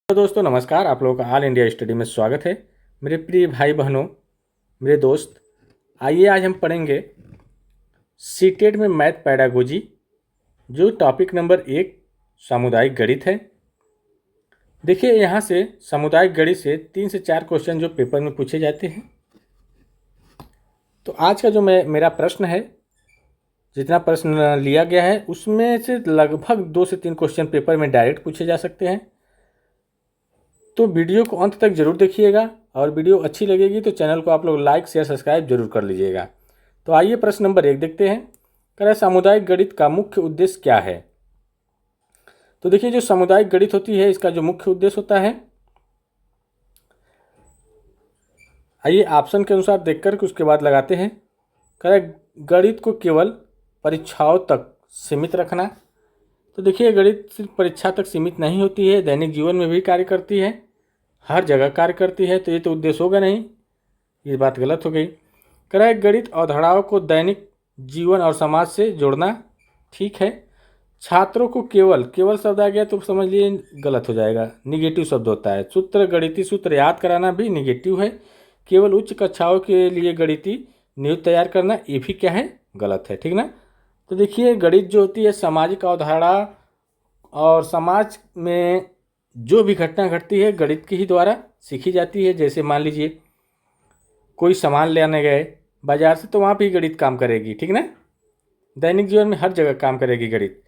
तो दोस्तों नमस्कार, आप लोगों का ऑल इंडिया स्टडी में स्वागत है। मेरे प्रिय भाई बहनों, मेरे दोस्त, आइए आज हम पढ़ेंगे सीटेट में मैथ पैडागोजी, जो टॉपिक नंबर 1 सामुदायिक गणित है। देखिए, यहाँ से सामुदायिक गणित से 3 से 4 क्वेश्चन जो पेपर में पूछे जाते हैं। तो आज का जो मेरा प्रश्न है, जितना प्रश्न लिया गया है उसमें से लगभग 2 से 3 क्वेश्चन पेपर में डायरेक्ट पूछे जा सकते हैं। तो वीडियो को अंत तक जरूर देखिएगा, और वीडियो अच्छी लगेगी तो चैनल को आप लोग लाइक शेयर सब्सक्राइब जरूर कर लीजिएगा। तो आइए प्रश्न नंबर 1 देखते हैं। कह रहा है सामुदायिक गणित का मुख्य उद्देश्य क्या है। तो देखिए, जो सामुदायिक गणित होती है इसका जो मुख्य उद्देश्य होता है, आइए ऑप्शन के अनुसार देखकर के उसके बाद लगाते हैं। कह रहा है गणित को केवल परीक्षाओं तक सीमित रखना। तो देखिए, गणित सिर्फ परीक्षा तक सीमित नहीं होती है, दैनिक जीवन में भी कार्य करती है, हर जगह कार्य करती है। तो ये तो उद्देश्य होगा नहीं, ये बात गलत हो गई। कह रहा है गणित अवधारणाओं को दैनिक जीवन और समाज से जोड़ना, ठीक है। छात्रों को केवल शब्द आ गया तो समझ लिए गलत हो जाएगा, निगेटिव शब्द होता है। सूत्र, गणितीय सूत्र याद कराना भी निगेटिव है। केवल उच्च कक्षाओं के लिए गणितीय नींव तैयार करना, ये भी क्या है, गलत है, ठीक ना। तो देखिए, गणित जो होती है सामाजिक अवधारणा, और समाज में जो भी घटना घटती है गणित के ही द्वारा सीखी जाती है। जैसे मान लीजिए कोई सामान लेने गए बाजार से, तो वहाँ भी गणित काम करेगी, ठीक ना। दैनिक जीवन में हर जगह काम करेगी गणित।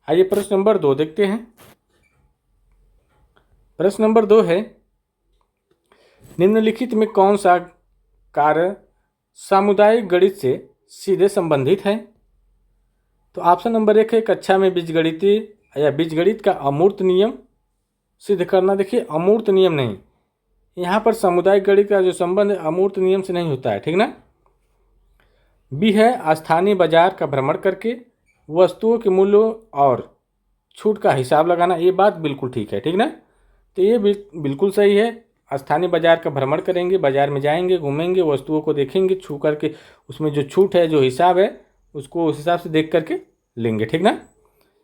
आइए प्रश्न नंबर 2 देखते हैं। प्रश्न नंबर 2 है, निम्नलिखित में कौन सा कार्य सामुदायिक गणित से सीधे संबंधित है। तो ऑप्शन नंबर 1 है कक्षा में बीजगणितीय या बीजगणित का अमूर्त नियम सिद्ध करना। देखिए, अमूर्त नियम नहीं, यहाँ पर सामुदायिक गणित का जो संबंध है अमूर्त नियम से नहीं होता है, ठीक ना। बी है स्थानीय बाजार का भ्रमण करके वस्तुओं के मूल्यों और छूट का हिसाब लगाना। ये बात बिल्कुल ठीक है, ठीक ना। तो ये बिल्कुल सही है। स्थानीय बाजार का भ्रमण करेंगे, बाजार में जाएंगे, घूमेंगे, वस्तुओं को देखेंगे, छू करके उसमें जो छूट है, जो हिसाब है, उसको उस हिसाब से देख करके लेंगे, ठीक ना।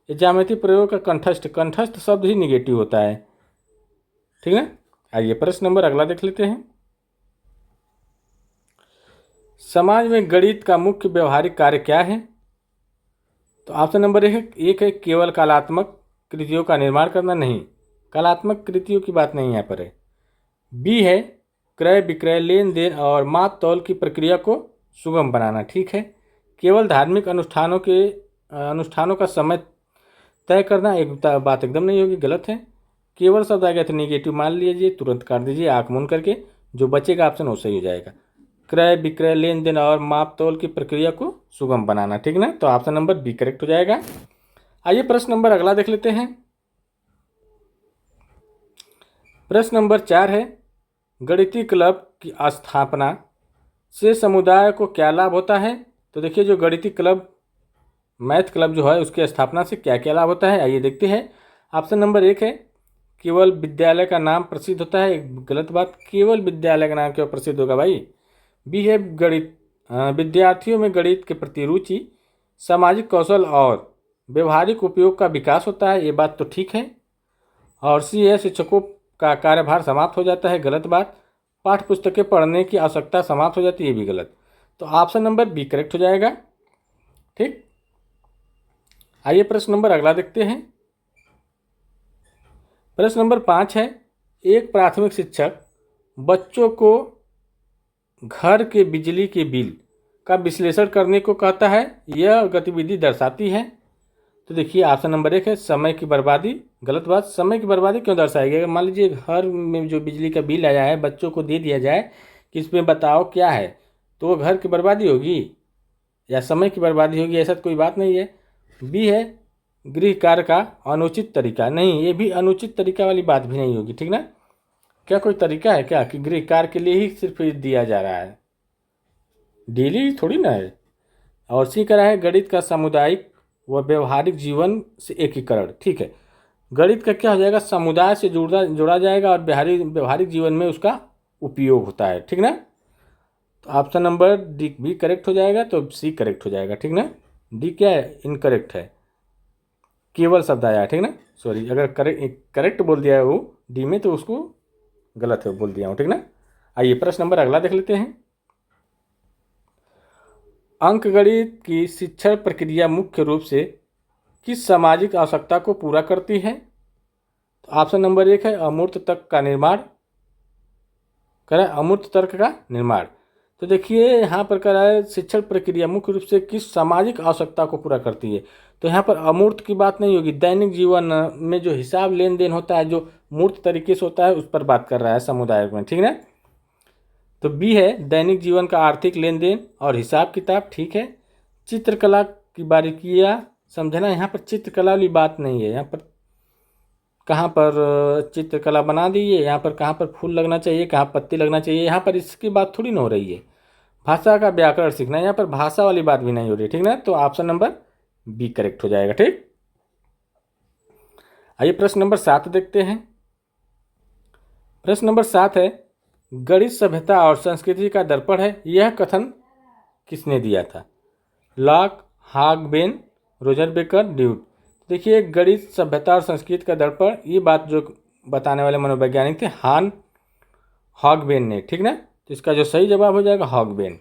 ये ज्यामितीय प्रयोग का कंठस्थ शब्द ही निगेटिव होता है, ठीक ना। आइए प्रश्न नंबर अगला देख लेते हैं। समाज में गणित का मुख्य व्यवहारिक कार्य क्या है। तो ऑप्शन नंबर 1 है केवल कलात्मक कृतियों का निर्माण करना। नहीं, कलात्मक कृतियों की बात नहीं यहाँ पर है। बी है क्रय विक्रय, लेन देन और माप तौल की प्रक्रिया को सुगम बनाना, ठीक है। केवल धार्मिक अनुष्ठानों का समय तय करना, एक बात एकदम नहीं होगी, गलत है। केवल शब्द आ गया तो निगेटिव मान लीजिए, तुरंत काट दीजिए आँख मूंद करके, जो बचेगा ऑप्शन वो सही हो जाएगा। क्रय विक्रय, लेन देन और माप तौल की प्रक्रिया को सुगम बनाना, ठीक ना। तो ऑप्शन नंबर बी करेक्ट हो जाएगा। आइए प्रश्न नंबर अगला देख लेते हैं। प्रश्न नंबर 4 है गणितीय क्लब की स्थापना से समुदाय को क्या लाभ होता है। तो देखिए, जो गणितीय क्लब, मैथ क्लब जो है, उसकी स्थापना से क्या क्या लाभ होता है, आइए देखते हैं। ऑप्शन नंबर 1 है केवल विद्यालय का नाम प्रसिद्ध होता है। गलत बात, केवल विद्यालय का नाम क्यों प्रसिद्ध होगा भाई। बी है गणित विद्यार्थियों में गणित के प्रति रुचि, सामाजिक कौशल और व्यवहारिक उपयोग का विकास होता है। ये बात तो ठीक है। और सी है शिक्षकों का कार्यभार समाप्त हो जाता है। गलत बात, पाठ्य पुस्तकें पढ़ने की आवश्यकता समाप्त हो जाती है। ये भी गलत। तो ऑप्शन नंबर बी करेक्ट हो जाएगा, ठीक। आइए प्रश्न नंबर अगला देखते हैं। प्रश्न नंबर 5 है एक प्राथमिक शिक्षक बच्चों को घर के बिजली के बिल का विश्लेषण करने को कहता है। यह गतिविधि दर्शाती है। तो देखिए, ऑप्शन नंबर 1 है समय की बर्बादी। गलत बात, समय की बर्बादी क्यों दर्शाई गई। मान लीजिए घर में जो बिजली का बिल आया है बच्चों को दे दिया जाए कि इसमें बताओ क्या है, तो वो घर की बर्बादी होगी या समय की बर्बादी होगी, ऐसा तो कोई बात नहीं है। बी है गृह कार्य का अनुचित तरीका। नहीं, ये भी अनुचित तरीका वाली बात भी नहीं होगी, ठीक ना। क्या कोई तरीका है क्या कि गृह कार्य के लिए ही सिर्फ दिया जा रहा है, डेली थोड़ी ना है। और सी करा है गणित का सामुदायिक व व्यवहारिक जीवन से एकीकरण, ठीक है। गणित का क्या हो जाएगा, समुदाय से जोड़ा जाएगा और व्यवहारिक जीवन में उसका उपयोग होता है, ठीक ना। तो ऑप्शन नंबर डी भी करेक्ट हो जाएगा, तो सी करेक्ट हो जाएगा, ठीक ना। डी क्या है, इनकरेक्ट है, केवल शब्द आया है, ठीक ना। सॉरी, अगर करेक्ट बोल दिया है वो डी में, तो उसको गलत है बोल दिया हूँ, ठीक ना। आइए प्रश्न नंबर अगला देख लेते हैं। अंकगणित की शिक्षण प्रक्रिया मुख्य रूप से किस सामाजिक आवश्यकता को पूरा करती है? तो ऑप्शन नंबर 1 है अमूर्त तर्क का निर्माण। करा अमूर्त तर्क का निर्माण। तो देखिए यहाँ पर करा है शिक्षण प्रक्रिया मुख्य रूप से किस सामाजिक आवश्यकता को पूरा करती है। तो यहाँ पर अमूर्त की बात नहीं होगी, दैनिक जीवन में जो हिसाब लेन देन होता है, जो मूर्त तरीके से होता है, उस पर बात कर रहा है समुदाय में, ठीक ना। तो बी है दैनिक जीवन का आर्थिक लेन देन और हिसाब किताब, ठीक है। चित्रकला की बारीकियाँ समझना, यहाँ पर चित्रकला वाली बात नहीं है। यहाँ पर कहाँ पर चित्रकला बना दी है, यहाँ पर कहाँ पर फूल लगना चाहिए, कहाँ पत्ती लगना चाहिए, यहाँ पर इसकी बात थोड़ी ना हो रही है। भाषा का व्याकरण सीखना, यहाँ पर भाषा वाली बात भी नहीं हो रही, ठीक ना। तो ऑप्शन नंबर बी करेक्ट हो जाएगा, ठीक। आइए प्रश्न नंबर 7 देखते हैं। प्रश्न नंबर 7 है गणित सभ्यता और संस्कृति का दर्पण है, यह कथन किसने दिया था? लॉक, हॉगबेन, रोजर बेकर, ड्यूट। देखिए गणित सभ्यता और संस्कृति का दर्पण, ये बात जो बताने वाले मनोवैज्ञानिक थे हॉगबेन ने, ठीक ना। तो इसका जो सही जवाब हो जाएगा हॉगबेन।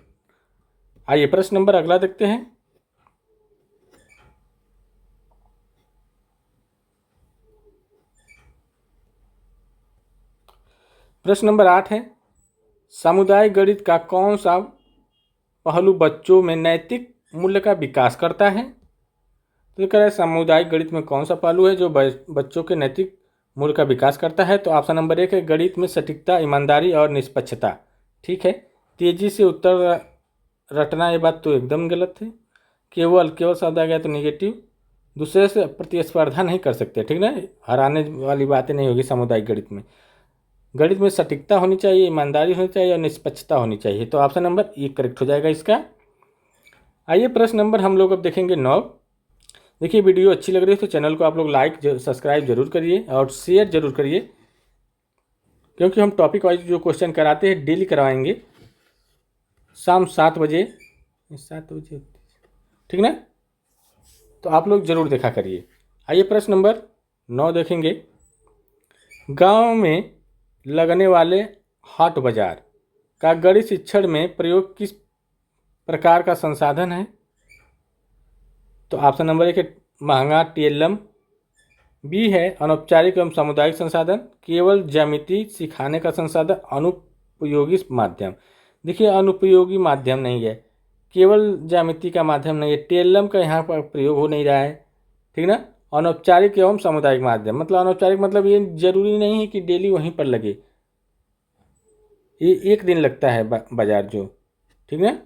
आइए प्रश्न नंबर अगला देखते हैं। प्रश्न नंबर 8 है सामुदायिक गणित का कौन सा पहलू बच्चों में नैतिक मूल्य का विकास करता है? तो कह रहा है सामुदायिक गणित में कौन सा पहलू है जो बच्चों के नैतिक मूल्य का विकास करता है? तो ऑप्शन नंबर 1 है गणित में सटीकता, ईमानदारी और निष्पक्षता, ठीक है। तेजी से उत्तर रटना, ये बात तो एकदम गलत है। केवल शब्द आ गया तो निगेटिव। दूसरे से प्रतिस्पर्धा नहीं कर सकते, ठीक ना, हराने वाली बातें नहीं होगी सामुदायिक गणित में। गणित में सटीकता होनी चाहिए, ईमानदारी होनी चाहिए और निष्पक्षता होनी चाहिए। तो ऑप्शन नंबर ए करेक्ट हो जाएगा इसका। आइए प्रश्न नंबर हम लोग अब देखेंगे 9। देखिए वीडियो अच्छी लग रही है तो चैनल को आप लोग लाइक सब्सक्राइब जरूर करिए और शेयर जरूर करिए, क्योंकि हम टॉपिक वाइज जो क्वेश्चन कराते हैं डेली करवाएंगे शाम 7 बजे, ठीक ना। तो आप लोग जरूर देखा करिए। आइए प्रश्न नंबर 9 देखेंगे। गांव में लगने वाले हाट बाजार का गणित शिक्षण में प्रयोग किस प्रकार का संसाधन है? तो ऑप्शन नंबर 1 है महंगा टीएलएम। बी है अनौपचारिक एवं सामुदायिक संसाधन, केवल ज्यामिति सिखाने का संसाधन, अनुपयोगी माध्यम। देखिए अनुपयोगी माध्यम नहीं है, केवल ज्यामिति का माध्यम नहीं है, टीएलएम का यहाँ पर प्रयोग हो नहीं रहा है, ठीक ना। अनौपचारिक एवं सामुदायिक माध्यम मतलब अनौपचारिक मतलब ये जरूरी नहीं है कि डेली वहीं पर लगे, ये एक दिन लगता है बाजार जो, ठीक ना,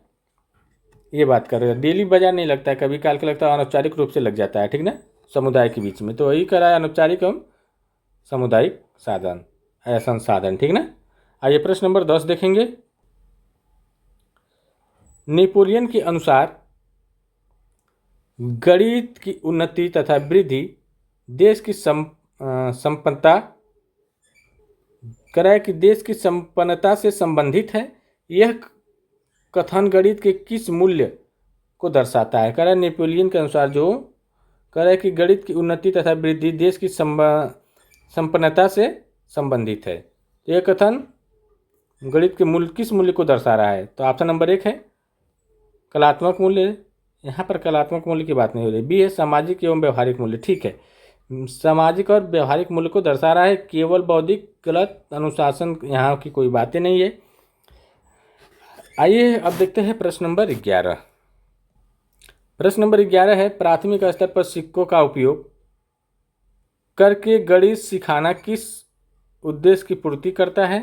ये बात कर रहे हैं। डेली बाजार नहीं लगता है, कभी काल के लगता है, अनौपचारिक रूप से लग जाता है, ठीक ना, समुदाय के बीच में। तो वही करा है अनौपचारिक एवं सामुदायिक साधन या संसाधन, ठीक ना। आइए प्रश्न नंबर 10 देखेंगे। नेपोलियन के अनुसार गणित की उन्नति तथा वृद्धि देश की संपन्नता कराए कि देश की संपन्नता से संबंधित है, यह कथन गणित के किस मूल्य को दर्शाता है? कह रहा है नेपोलियन के अनुसार जो कह रहा है कि गणित की उन्नति तथा वृद्धि देश की संपन्नता से संबंधित है, तो यह कथन गणित के मूल्य किस मूल्य को दर्शा रहा है? तो ऑप्शन नंबर 1 है कलात्मक मूल्य, यहाँ पर कलात्मक मूल्य की बात नहीं हो रही। बी है सामाजिक एवं व्यवहारिक मूल्य, ठीक है, सामाजिक और व्यवहारिक मूल्य को दर्शा रहा है, केवल बौद्धिक गलत अनुशासन यहाँ की कोई बातें नहीं है। आइए अब देखते हैं प्रश्न नंबर 11। प्रश्न नंबर 11 है प्राथमिक स्तर पर सिक्कों का उपयोग करके गणित सिखाना किस उद्देश्य की पूर्ति करता है?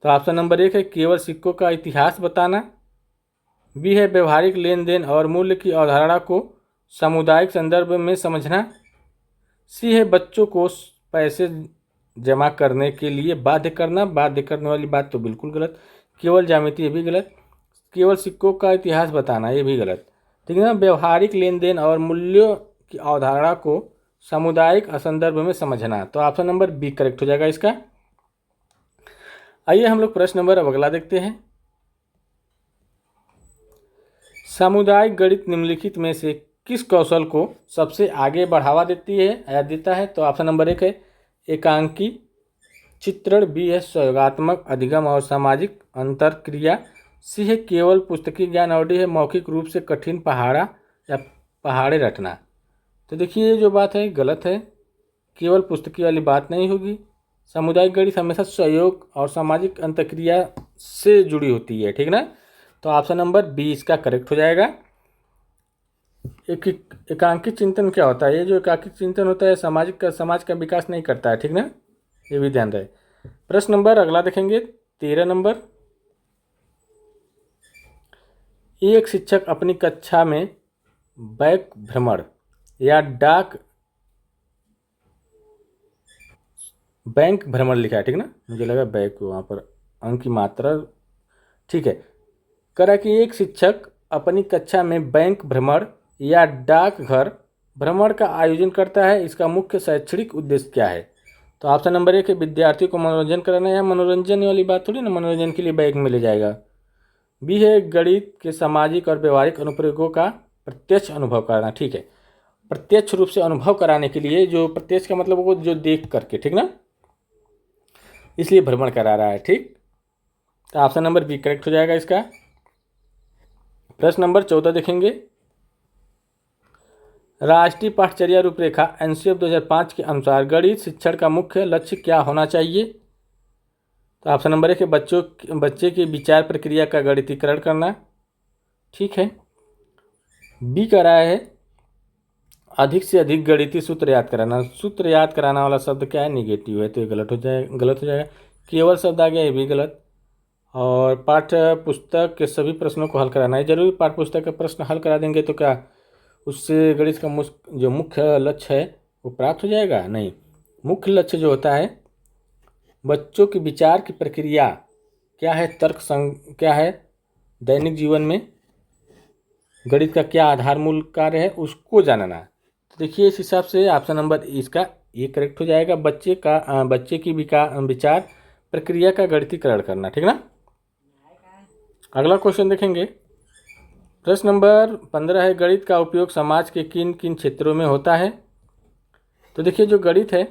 तो ऑप्शन नंबर 1 है केवल सिक्कों का इतिहास बताना। बी है व्यवहारिक लेन देन और मूल्य की अवधारणा को सामुदायिक संदर्भ में समझना। सी है बच्चों को पैसे जमा करने के लिए बाध्य करना, बाध्य करने वाली बात तो बिल्कुल गलत। केवल ज्यामिति, ये भी गलत। केवल सिक्कों का इतिहास बताना, ये भी गलत, ठीक है ना। व्यवहारिक लेन देन और मूल्यों की अवधारणा को सामुदायिक संदर्भ में समझना, तो ऑप्शन नंबर बी करेक्ट हो जाएगा इसका। आइए हम लोग प्रश्न नंबर अब अगला देखते हैं। सामुदायिक गणित निम्नलिखित में से किस कौशल को सबसे आगे बढ़ावा देती है या देता है? तो ऑप्शन नंबर 1 है एकांकी चित्रण, बी है सहयोगात्मक अधिगम और सामाजिक अंतरक्रिया, सी है केवल पुस्तकीय ज्ञान और डी है मौखिक रूप से कठिन पहाड़ा या पहाड़े रटना। तो देखिए ये जो बात है गलत है, केवल पुस्तकीय वाली बात नहीं होगी। सामुदायिक गणित हमेशा सहयोग और सामाजिक अंतरक्रिया से जुड़ी होती है, ठीक ना। तो ऑप्शन नंबर बी इसका करेक्ट हो जाएगा। एकांकित चिंतन क्या होता है? ये जो एकांकित चिंतन होता है समाज का विकास नहीं करता है, ठीक ना, ये भी ध्यान रहे। प्रश्न नंबर अगला देखेंगे 13 नंबर। एक शिक्षक अपनी कक्षा में बैक भ्रमण या डाक बैंक भ्रमण लिखा है, ठीक ना, मुझे लगा बैक वहाँ पर अंक की मात्रा, ठीक है। करा कि एक शिक्षक अपनी कक्षा में बैंक भ्रमण या डाकघर भ्रमण का आयोजन करता है, इसका मुख्य शैक्षणिक उद्देश्य क्या है? तो ऑप्शन नंबर 1 है विद्यार्थियों को मनोरंजन कराना। है मनोरंजन वाली बात थोड़ी ना, मनोरंजन के लिए बैग में ले जाएगा। बी है गणित के सामाजिक और व्यवहारिक अनुप्रयोगों का प्रत्यक्ष अनुभव कराना, ठीक है, प्रत्यक्ष रूप से अनुभव कराने के लिए, जो प्रत्यक्ष का मतलब वो जो देख करके, ठीक ना, इसलिए भ्रमण करा रहा है, ठीक। तो ऑप्शन नंबर बी करेक्ट हो जाएगा इसका। प्रश्न नंबर 14 देखेंगे। राष्ट्रीय पाठचर्या रूपरेखा एनसीएफ 2005 के अनुसार गणित शिक्षण का मुख्य लक्ष्य क्या होना चाहिए? तो ऑप्शन नंबर 1 है बच्चे की विचार प्रक्रिया का गणितीकरण करना, ठीक है। बी कह रहा है अधिक से अधिक गणितीय सूत्र याद कराना। सूत्र याद कराना वाला शब्द क्या है? निगेटिव है, तो ये गलत हो जाएगा। केवल शब्द आ गया, ये भी गलत। और पाठ्य पुस्तक के सभी प्रश्नों को हल कराना है। जरूरी पाठ्य पुस्तक के प्रश्न हल करा देंगे तो क्या उससे गणित का जो मुख्य लक्ष्य है वो प्राप्त हो जाएगा? नहीं। मुख्य लक्ष्य जो होता है बच्चों की विचार की प्रक्रिया क्या है, क्या है, दैनिक जीवन में गणित का क्या आधारमूल कार्य है, उसको जानना। तो देखिए इस हिसाब से ऑप्शन नंबर इसका ये करेक्ट हो जाएगा। बच्चे की विचार प्रक्रिया का गणितीकरण करना, ठीक ना। अगला क्वेश्चन देखेंगे। प्रश्न नंबर 15 है गणित का उपयोग समाज के किन किन क्षेत्रों में होता है? तो देखिए जो गणित है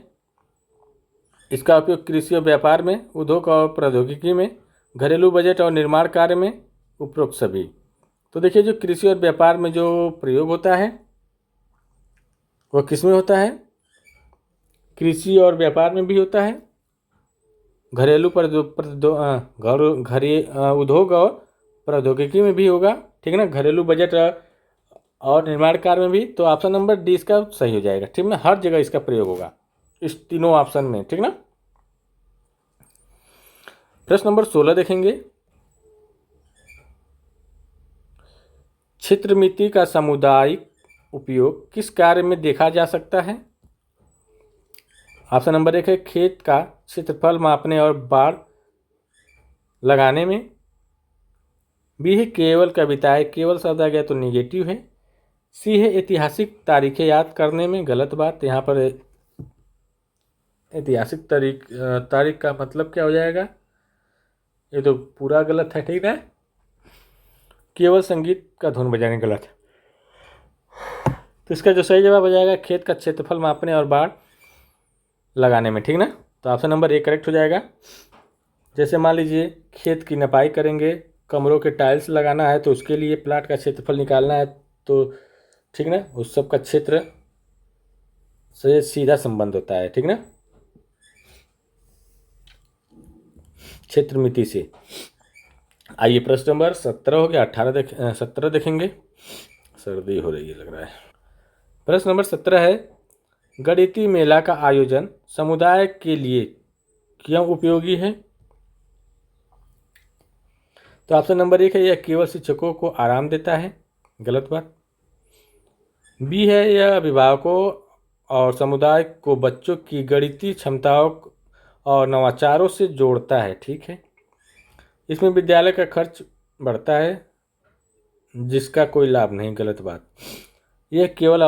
इसका उपयोग कृषि और व्यापार में, उद्योग और प्रौद्योगिकी में, घरेलू बजट और निर्माण कार्य में, उपरोक्त सभी। तो देखिए जो कृषि और व्यापार में जो प्रयोग होता है वह किस में होता है? कृषि और व्यापार में भी होता है, घरेलू उद्योग और प्रौद्योगिकी में भी होगा, ठीक है ना, घरेलू बजट और निर्माण कार्य में भी। तो ऑप्शन नंबर डी इसका सही हो जाएगा, ठीक ना, हर जगह इसका प्रयोग होगा इस तीनों ऑप्शन में, ठीक ना। प्रश्न नंबर 16 देखेंगे। क्षेत्रमिति का सामुदायिक उपयोग किस कार्य में देखा जा सकता है? ऑप्शन नंबर 1 है खेत का क्षेत्रफल मापने और बाड़ लगाने में। बी है केवल कविताएं, केवल शब्द आ गया तो निगेटिव है। सी है ऐतिहासिक तारीखें याद करने में, गलत बात, यहाँ पर ऐतिहासिक तारीख का मतलब क्या हो जाएगा? ये तो पूरा गलत है, ठीक है। केवल संगीत का धुन बजाने, गलत है। तो इसका जो सही जवाब हो जाएगा खेत का क्षेत्रफल मापने और बाड़ लगाने में, ठीक ना। तो ऑप्शन नंबर 1 करेक्ट हो जाएगा। जैसे मान लीजिए खेत की नपाई करेंगे, कमरों के टाइल्स लगाना है तो उसके लिए प्लाट का क्षेत्रफल निकालना है, तो ठीक ना, उस सब का क्षेत्र से सीधा संबंध होता है, ठीक ना, क्षेत्र मिति से। आइए प्रश्न नंबर 17 हो गया, 17 देखेंगे। सर्दी हो रही है लग रहा है। प्रश्न नंबर 17 है गणितीय मेला का आयोजन समुदाय के लिए क्यों उपयोगी है? तो ऑप्शन नंबर 1 है यह केवल शिक्षकों को आराम देता है, गलत बात। बी है यह अभिभावकों और समुदाय को बच्चों की गणितीय क्षमताओं और नवाचारों से जोड़ता है, ठीक है। इसमें विद्यालय का खर्च बढ़ता है जिसका कोई लाभ नहीं, गलत बात। यह केवल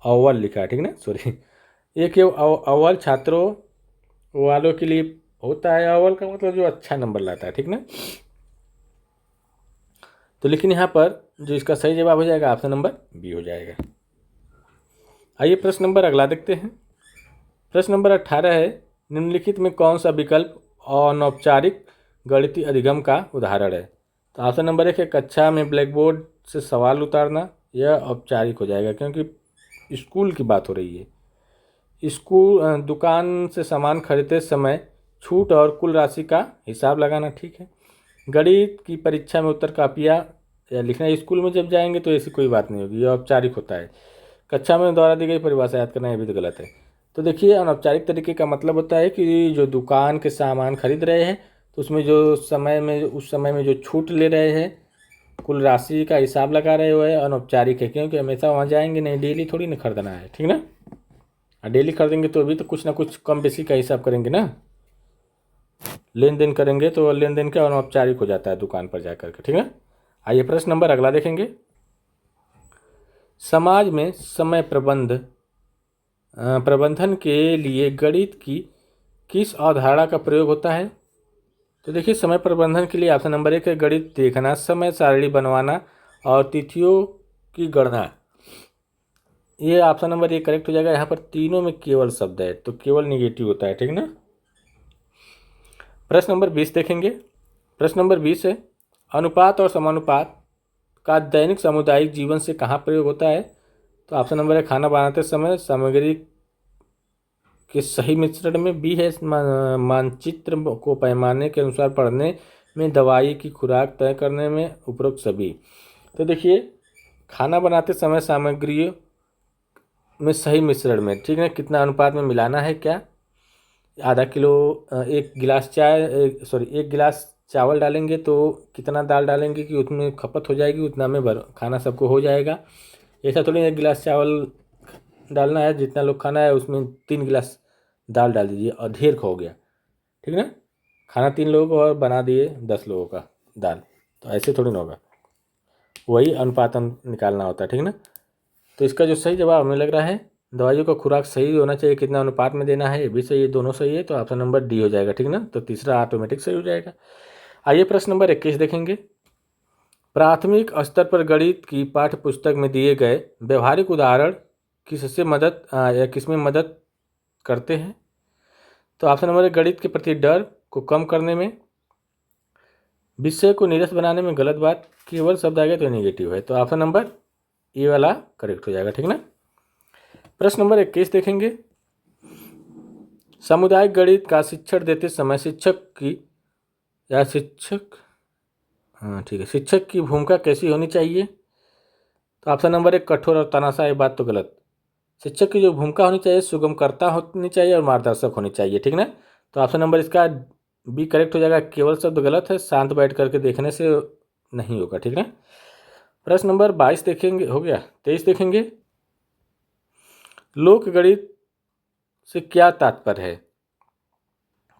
अव्वल लिखा है, ठीक ना, सॉरी, ये केवल अव्वल छात्रों वालों के लिए होता है। अव्वल का मतलब जो अच्छा नंबर लाता है, ठीक ना। तो लेकिन यहाँ पर जो इसका सही जवाब हो जाएगा ऑप्शन नंबर बी हो जाएगा। आइए प्रश्न नंबर अगला देखते हैं। प्रश्न नंबर 18 है, निम्नलिखित में कौन सा विकल्प अनौपचारिक गणितीय अधिगम का उदाहरण है? तो ऑप्शन नंबर 1 है कक्षा में ब्लैक बोर्ड से सवाल उतारना। यह औपचारिक हो जाएगा क्योंकि स्कूल की बात हो रही है। स्कूल दुकान से सामान खरीदते समय छूट और कुल राशि का हिसाब लगाना, ठीक है। गणित की परीक्षा में उत्तर कापियाँ या लिखना स्कूल में जब जाएंगे तो ऐसी कोई बात नहीं होगी, यह औपचारिक होता है। कक्षा में द्वारा दी गई परिभाषा याद करना, ये भी तो गलत है। तो देखिए अनौपचारिक तरीके का मतलब होता है कि जो दुकान के सामान खरीद रहे हैं तो उसमें जो उस समय में जो छूट ले रहे हैं, कुल राशि का हिसाब लगा रहे हुए अनौपचारिक है, क्योंकि हमेशा वहाँ जाएंगे नहीं, डेली थोड़ी ना खरीदना है, ठीक ना। और डेली खरीदेंगे तो भी तो कुछ ना कुछ कम बेसी का हिसाब करेंगे ना, लेन देन करेंगे तो लेन देन का अनौपचारिक हो जाता है दुकान पर जाकर के, ठीक है। आइए प्रश्न नंबर अगला देखेंगे। समाज में समय प्रबंधन के लिए गणित की किस अवधारणा का प्रयोग होता है? तो देखिए समय प्रबंधन के लिए ऑप्शन नंबर 1 है गणित देखना, समय सारणी बनवाना और तिथियों की गणना। ये ऑप्शन नंबर 1 करेक्ट हो जाएगा। यहाँ पर तीनों में केवल शब्द है तो केवल निगेटिव होता है, ठीक ना। प्रश्न नंबर 20 देखेंगे। प्रश्न नंबर 20 है, अनुपात और समानुपात का दैनिक सामुदायिक जीवन से कहाँ प्रयोग होता है? तो ऑप्शन नंबर है खाना बनाते समय, सामग्री के सही मिश्रण में। बी है मानचित्र को पैमाने के अनुसार पढ़ने में, दवाई की खुराक तय करने में, उपरोक्त सभी। तो देखिए खाना बनाते समय सामग्रियों में सही मिश्रण में, ठीक है, कितना अनुपात में मिलाना है, क्या आधा किलो एक गिलास एक गिलास चावल डालेंगे तो कितना दाल डालेंगे कि उसमें खपत हो जाएगी, उतना में खाना सबको हो जाएगा। ऐसा थोड़ी एक गिलास चावल डालना है, जितना लोग खाना है उसमें 3 गिलास दाल डाल दीजिए और ढेर हो गया, ठीक ना। खाना 3 लोगों को और बना दिए 10 लोगों का दाल, तो ऐसे थोड़ी ना होगा, वही अनुपात निकालना होता है, ठीक ना। तो इसका जो सही जवाब हमें लग रहा है, दवाइयों का खुराक सही होना चाहिए, कितना अनुपात में देना है ये भी सही है, दोनों सही है, तो ऑप्शन नंबर डी हो जाएगा, ठीक ना। तो तीसरा ऑटोमेटिक सही हो जाएगा। आइए प्रश्न नंबर 21 देखेंगे। प्राथमिक स्तर पर गणित की पाठ्य पुस्तक में दिए गए व्यवहारिक उदाहरण किसमें मदद करते हैं? तो ऑप्शन नंबर 1 गणित के प्रति डर को कम करने में, विषय को नीरस बनाने में, गलत बात, केवल शब्द आ गया तो नेगेटिव है, तो ऑप्शन नंबर ए वाला करेक्ट हो जाएगा, ठीक ना। प्रश्न नंबर 21 देखेंगे। सामुदायिक गणित का शिक्षण देते समय शिक्षक की भूमिका कैसी होनी चाहिए? तो ऑप्शन नंबर 1 कठोर और तानाशाह, ये बात तो गलत। शिक्षक की जो भूमिका होनी चाहिए सुगमकर्ता होनी चाहिए और मार्गदर्शक होनी चाहिए, ठीक ना। तो ऑप्शन नंबर इसका बी करेक्ट हो जाएगा, केवल शब्द गलत है, शांत बैठ करके देखने से नहीं होगा, ठीक ना। प्रश्न नंबर 22 देखेंगे, हो गया। 23 देखेंगे। लोक गणित से क्या तात्पर्य है?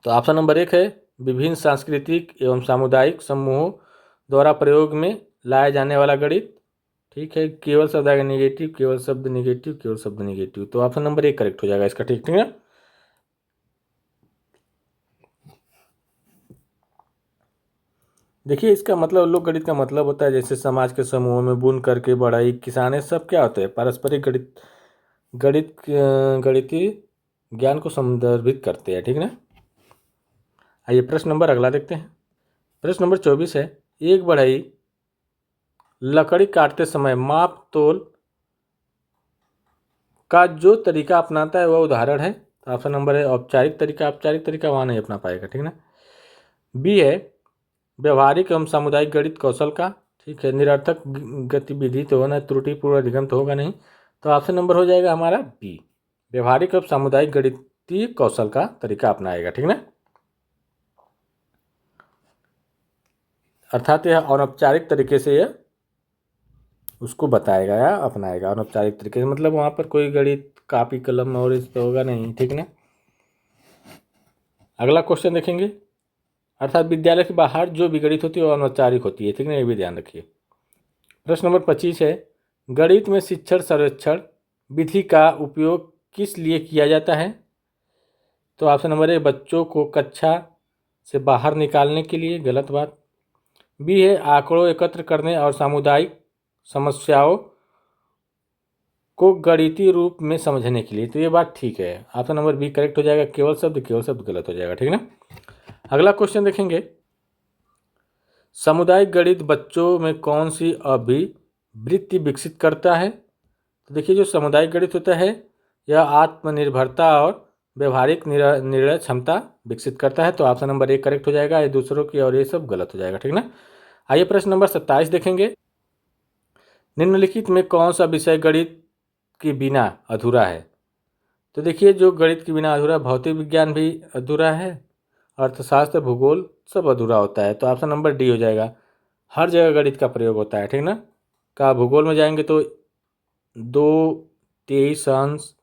तो ऑप्शन नंबर 1 है विभिन्न सांस्कृतिक एवं सामुदायिक समूहों द्वारा प्रयोग में लाया जाने वाला गणित, ठीक है। केवल शब्द आएगा निगेटिव, केवल शब्द निगेटिव, केवल शब्द निगेटिव, तो ऑप्शन नंबर 1 करेक्ट हो जाएगा इसका, ठीक है। देखिए इसका मतलब लोक गणित का मतलब होता है जैसे समाज के समूहों में बुन करके बढ़ाई, किसान, सब क्या होते हैं पारस्परिक गणित गणितीय ज्ञान को संदर्भित करते हैं, ठीक ना। आइए प्रश्न नंबर अगला देखते हैं। प्रश्न नंबर 24 है, एक बढ़ई लकड़ी काटते समय माप तोल का जो तरीका अपनाता है वह उदाहरण है। तो ऑप्शन नंबर है औपचारिक तरीका वहाँ नहीं अपना पाएगा, ठीक ना। बी है व्यवहारिक एवं सामुदायिक गणित कौशल का, ठीक है। निरर्थक गतिविधि तो होना, त्रुटिपूर्ण अधिगम तो होगा नहीं, तो ऑप्शन नंबर हो जाएगा हमारा बी, व्यवहारिक एवं सामुदायिक गणितीय कौशल का तरीका अपनाएगा, ठीक ना। अर्थात यह अनौपचारिक तरीके से यह उसको बताएगा या अपनाएगा। अनौपचारिक तरीके से मतलब वहाँ पर कोई गणित कापी कलम और इस पर होगा नहीं, ठीक ना। अगला क्वेश्चन देखेंगे। अर्थात विद्यालय के बाहर जो भी गणित होती है वो अनौपचारिक होती है, ठीक ना, ये भी ध्यान रखिए। प्रश्न नंबर 25 है, गणित में शिक्षण सर्वेक्षण विधि का उपयोग किस लिए किया जाता है? तो ऑप्शन नंबर ए बच्चों को कक्षा से बाहर निकालने के लिए, गलत बात। बी है आंकड़ों एकत्र करने और सामुदायिक समस्याओं को गणितीय रूप में समझने के लिए। तो ये बात ठीक है, ऑप्शन नंबर बी करेक्ट हो जाएगा। केवल शब्द गलत हो जाएगा, ठीक है ना। अगला क्वेश्चन देखेंगे, सामुदायिक गणित बच्चों में कौन सी अभिवृत्ति विकसित करता है। तो देखिए, जो सामुदायिक गणित होता है यह आत्मनिर्भरता और व्यवहारिक निर्णय क्षमता विकसित करता है। तो ऑप्शन नंबर एक करेक्ट हो जाएगा। ये दूसरों की और ये सब गलत हो जाएगा, ठीक ना। आइए प्रश्न नंबर 27 देखेंगे, निम्नलिखित में कौन सा विषय गणित के बिना अधूरा है। तो देखिए, जो गणित के बिना अधूरा, भौतिक विज्ञान भी अधूरा है, अर्थशास्त्र, भूगोल सब अधूरा होता है। तो ऑप्शन नंबर डी हो जाएगा। हर जगह गणित का प्रयोग होता है, ठीक ना। का भूगोल में जाएंगे तो 2, 23 अंश,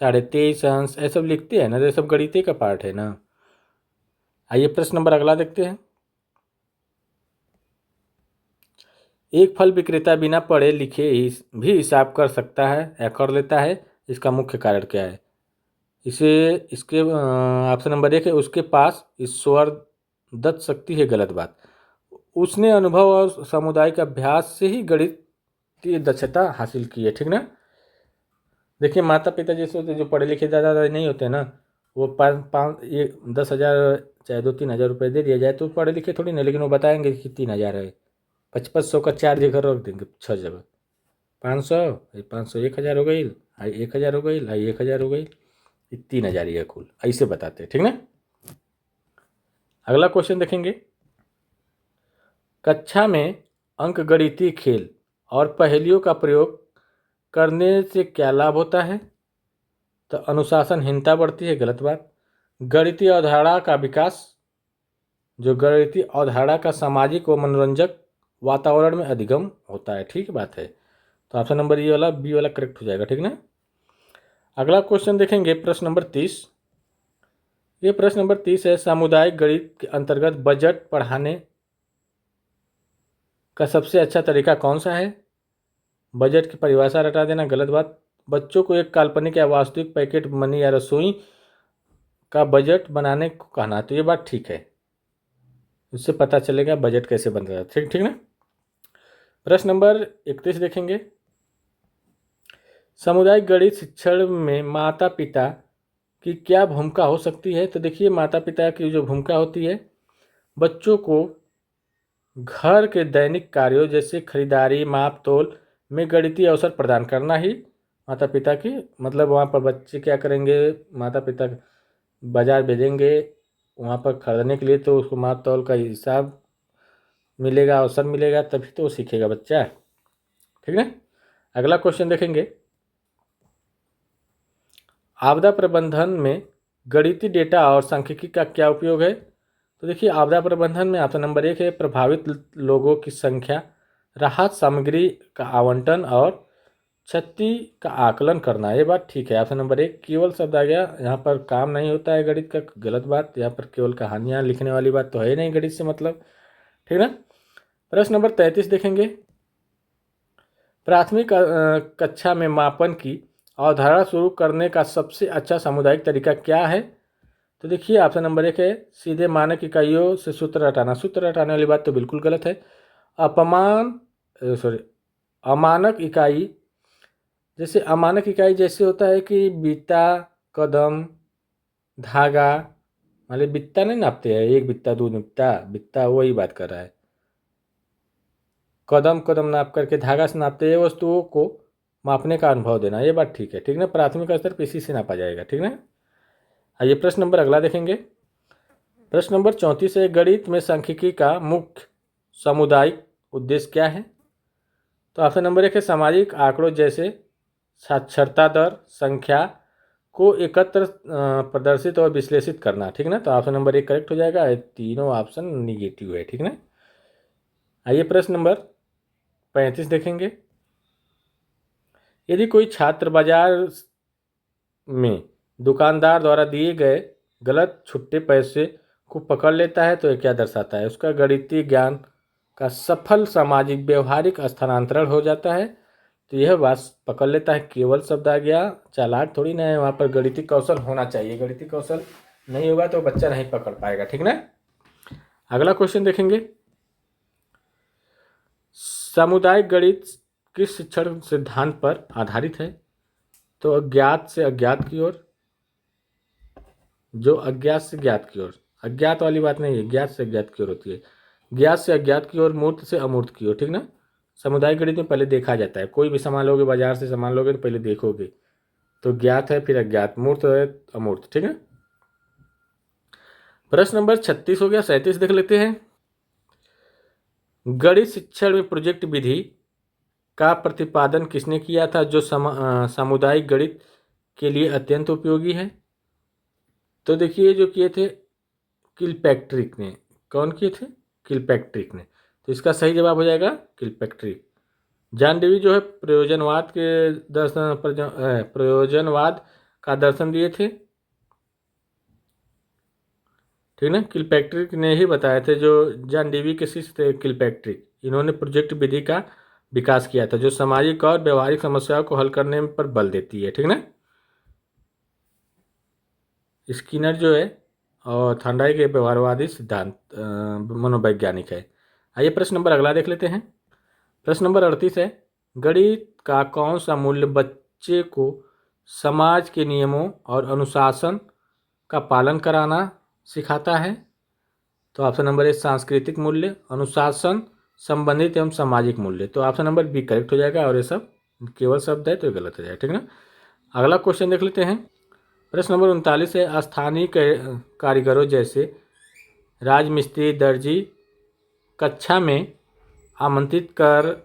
23.5 अंश ऐसा सब लिखते हैं ना, तो ये सब गणित का पार्ट है ना। आइए प्रश्न नंबर अगला देखते हैं, एक फल विक्रेता बिना पढ़े लिखे भी हिसाब कर सकता है या कर लेता है, इसका मुख्य कारण क्या है। इसके ऑप्शन नंबर एक है, उसके पास ईश्वर दत्त शक्ति है, गलत बात। उसने अनुभव और सामुदायिक अभ्यास से ही गणितीय दक्षता हासिल की है, ठीक ना। देखिए, माता पिता जैसे होते जो पढ़े लिखे दादा दादी नहीं होते ना, वो 10,000 चाहे 2-3 हज़ार रुपये दे दिया जाए तो पढ़े लिखे थोड़ी ना, लेकिन वो बताएंगे कि 3,000 है। 5500 का 4 जगह रख देंगे, 6 जगह 500, 500 1,000 हो गई, 1,000 हो गई, 1,000 हो गई, 3,000 ही है कुल, ऐसे बताते हैं, ठीक ना। अगला क्वेश्चन देखेंगे, कक्षा में अंकगणितीय खेल और पहेलियों का प्रयोग करने से क्या लाभ होता है। तो अनुशासनहीनता बढ़ती है, गलत बात। गणितीय अवधारणा का विकास, जो गणितीय अवधारणा का सामाजिक व मनोरंजक वातावरण में अधिगम होता है, ठीक बात है। तो ऑप्शन नंबर ये वाला बी वाला करेक्ट हो जाएगा, ठीक ना। अगला क्वेश्चन देखेंगे, प्रश्न नंबर 30। ये प्रश्न नंबर 30 है, सामुदायिक गणित के अंतर्गत बजट पढ़ाने का सबसे अच्छा तरीका कौन सा है। बजट की परिभाषा रटा देना, गलत बात। बच्चों को एक काल्पनिक या वास्तविक पैकेट मनी या रसोई का बजट बनाने को कहना, तो ये बात ठीक है, उससे पता चलेगा बजट कैसे बन रहा है, ठीक ठीक ना। प्रश्न नंबर 31 देखेंगे, सामुदायिक गणित शिक्षण में माता पिता की क्या भूमिका हो सकती है। तो देखिए, माता पिता की जो भूमिका होती है, बच्चों को घर के दैनिक कार्यों जैसे खरीदारी, माप तोल में गणितीय अवसर प्रदान करना ही माता पिता की, मतलब वहाँ पर बच्चे क्या करेंगे, माता पिता बाजार भेजेंगे वहाँ पर खरीदने के लिए, तो उसको माप तोल का हिसाब मिलेगा, अवसर मिलेगा, तभी तो वो सीखेगा बच्चा, ठीक है। अगला क्वेश्चन देखेंगे, आपदा प्रबंधन में गणितीय डेटा और सांख्यिकी का क्या उपयोग है। तो देखिए, आपदा प्रबंधन में ऑप्शन नंबर एक है, प्रभावित लोगों की संख्या, राहत सामग्री का आवंटन और क्षति का आकलन करना, ये बात ठीक है। ऑप्शन नंबर एक केवल शब्द आ गया, यहाँ पर काम नहीं होता है गणित का, गलत बात। यहाँ पर केवल कहानियाँ लिखने वाली बात तो है नहीं गणित से मतलब, ठीक ना। प्रश्न नंबर 33 देखेंगे, प्राथमिक कक्षा में मापन की अवधारणा शुरू करने का सबसे अच्छा सामुदायिक तरीका क्या है। तो देखिए, ऑप्शन नंबर एक है, सीधे मानक इकाइयों से सूत्र हटाना। सूत्र हटाने वाली बात तो बिल्कुल गलत है। अमानक इकाई, जैसे अमानक इकाई जैसे होता है कि बित्ता, कदम, धागा, मतलब बित्ता नहीं नापते हैं, 1 बित्ता 2 बित्ता, बित्ता वही बात कर रहा है। कदम कदम नाप करके धागा से नापते हैं, वस्तुओं को मापने का अनुभव देना, ये बात ठीक है, ठीक ना। प्राथमिक स्तर पर इसी से नापा जाएगा, ठीक ना। आइए प्रश्न नंबर अगला देखेंगे, प्रश्न नंबर 34 है, गणित में सांख्यिकी का मुख्य सामुदायिक उद्देश्य क्या है। तो ऑप्शन नंबर एक है, सामाजिक आंकड़ों जैसे साक्षरता दर, संख्या को एकत्र प्रदर्शित और विश्लेषित करना, ठीक ना। तो ऑप्शन नंबर एक करेक्ट हो जाएगा, तीनों ऑप्शन निगेटिव है, ठीक ना। आइए प्रश्न नंबर 35 देखेंगे, यदि कोई छात्र बाजार में दुकानदार द्वारा दिए गए गलत छुट्टे पैसे को पकड़ लेता है, तो यह क्या दर्शाता है। उसका गणितीय ज्ञान का सफल सामाजिक व्यवहारिक स्थानांतरण हो जाता है, तो यह बात पकड़ लेता है, केवल शब्द आ गया, चालाक थोड़ी ना है, वहाँ पर गणितीय कौशल होना चाहिए, गणितीय कौशल नहीं होगा तो बच्चा नहीं पकड़ पाएगा, ठीक ना। अगला क्वेश्चन देखेंगे, सामुदायिक गणित किस शिक्षण सिद्धांत पर आधारित है? तो अज्ञात से अज्ञात की ओर, जो अज्ञात से ज्ञात की ओर, अज्ञात वाली बात नहीं है, ज्ञात से अज्ञात की ओर होती है। ज्ञात से अज्ञात की ओर, मूर्त से अमूर्त की ओर, ठीक ना। सामुदायिक गणित में पहले देखा जाता है, कोई भी सामान लोगे, बाजार से सामान लोगे तो पहले देखोगे, तो ज्ञात है फिर अज्ञात, मूर्त है अमूर्त, ठीक है। प्रश्न नंबर 36 हो गया। 37 देख लेते हैं। गणित शिक्षण में प्रोजेक्ट विधि का प्रतिपादन किसने किया था, जो सामुदायिक गणित के लिए अत्यंत उपयोगी है? तो देखिए जो किए थे किलपैट्रिक ने। कौन किए थे? किलपैट्रिक ने। तो इसका सही जवाब हो जाएगा किलपैट्रिक। जॉन डेवी जो है प्रयोजनवाद के दर्शन प्रयोजनवाद का दर्शन दिए थे, ठीक ना। किलपैट्रिक ने ही बताए थे, जो जॉन डेवी के शिष्य थे किलपैट्रिक, इन्होंने प्रोजेक्ट विधि का विकास किया था, जो सामाजिक और व्यवहारिक समस्याओं को हल करने पर बल देती है, ठीक ना। स्किनर जो है और थॉर्नडाइक के व्यवहारवादी सिद्धांत मनोवैज्ञानिक है। आइए प्रश्न नंबर अगला देख लेते हैं। प्रश्न नंबर 38 है। गणित का कौन सा मूल्य बच्चे को समाज के नियमों और अनुशासन का पालन कराना सिखाता है? तो ऑप्शन नंबर ए सांस्कृतिक मूल्य, अनुशासन, संबंधित एवं सामाजिक मूल्य। तो ऑप्शन नंबर बी करेक्ट हो जाएगा, और ये सब केवल शब्द है तो ये गलत हो जाएगा, ठीक ना। अगला क्वेश्चन देख लेते हैं। प्रश्न नंबर 39 है। स्थानीय कारीगरों जैसे राजमिस्त्री, दर्जी कक्षा में आमंत्रित कर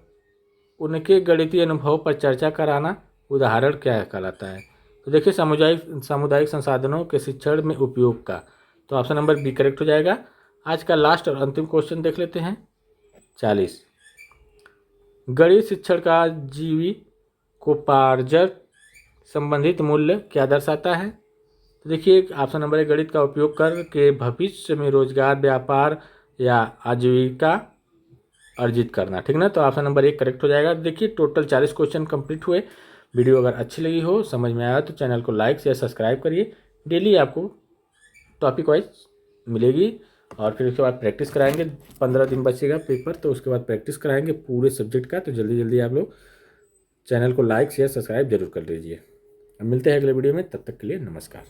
उनके गणितीय अनुभव पर चर्चा कराना उदाहरण क्या कहलाता है? तो देखिए सामुदायिक संसाधनों के शिक्षण में उपयोग का। तो ऑप्शन नंबर बी करेक्ट हो जाएगा। आज का लास्ट और अंतिम क्वेश्चन देख लेते हैं। 40। गणित शिक्षण का जीविकोपार्जन संबंधित मूल्य क्या दर्शाता है? तो देखिए ऑप्शन नंबर है गणित का उपयोग करके भविष्य में रोजगार, व्यापार या आजीविका अर्जित करना, ठीक ना। तो ऑप्शन नंबर 1 करेक्ट हो जाएगा। देखिए टोटल 40 क्वेश्चन कंप्लीट हुए। वीडियो अगर अच्छी लगी हो, समझ में आया, तो चैनल को लाइक शेयर सब्सक्राइब करिए। डेली आपको टॉपिक वाइज मिलेगी, और फिर उसके बाद प्रैक्टिस कराएंगे। 15 दिन बचेगा पेपर, तो उसके बाद प्रैक्टिस कराएंगे पूरे सब्जेक्ट का। तो जल्दी जल्दी आप लोग चैनल को लाइक शेयर सब्सक्राइब जरूर कर लीजिए। अब मिलते हैं अगले वीडियो में, तब तक के लिए नमस्कार।